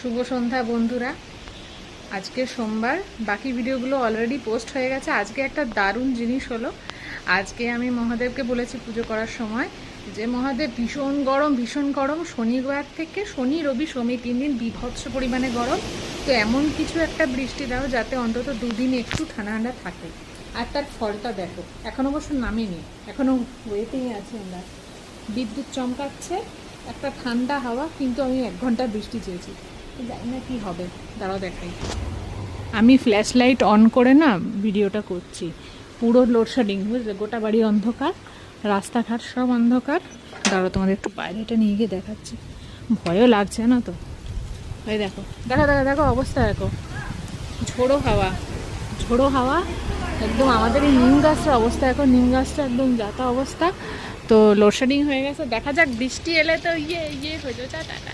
শুভ সন্ধ্যা বন্ধুরা। আজকে সোমবার, বাকি ভিডিওগুলো অলরেডি পোস্ট হয়ে গেছে। আজকে একটা দারুণ জিনিস হলো, আজকে আমি মহাদেবকে বলেছি পুজো করার সময় যে মহাদেব ভীষণ গরম, শনিবার থেকে শনি রবি সোম 3 দিন বীভৎস পরিমাণে গরম। তো এমন কিছু একটা বৃষ্টি দাও যাতে অন্তত 2 দিন একটু ঠান্ডা ঠান্ডা থাকে। আর তার ফলটা দেখো, এখন অবশ্য নামেনি, এখনও ওয়েটেই আছে। আমরা বিদ্যুৎ চমকাচ্ছে, একটা ঠান্ডা হাওয়া, কিন্তু আমি 1 ঘন্টা বৃষ্টি চেয়েছি, জানি না কি হবে। দাঁড়াও দেখাই। আমি ফ্ল্যাশ লাইট অন করে না ভিডিওটা করছি। পুরো লোডশেডিং, বুঝলে, গোটা বাড়ি অন্ধকার, রাস্তাঘাট সব অন্ধকার। দাঁড়াও তোমাদের একটু বাইরেটা নিয়ে গিয়ে দেখাচ্ছি, ভয়ও লাগছে না তো। এই দেখো দেখো দেখো দেখো অবস্থা দেখো, ঝোড়ো হাওয়া একদম। আমাদের এই নিম গাছটার অবস্থা, এখন নিম গাছটা একদম যাতা অবস্থা। তো লোডশেডিং হয়ে গেছে, দেখা যাক বৃষ্টি এলে তো ইয়ে হয়ে যাবে। টাটা।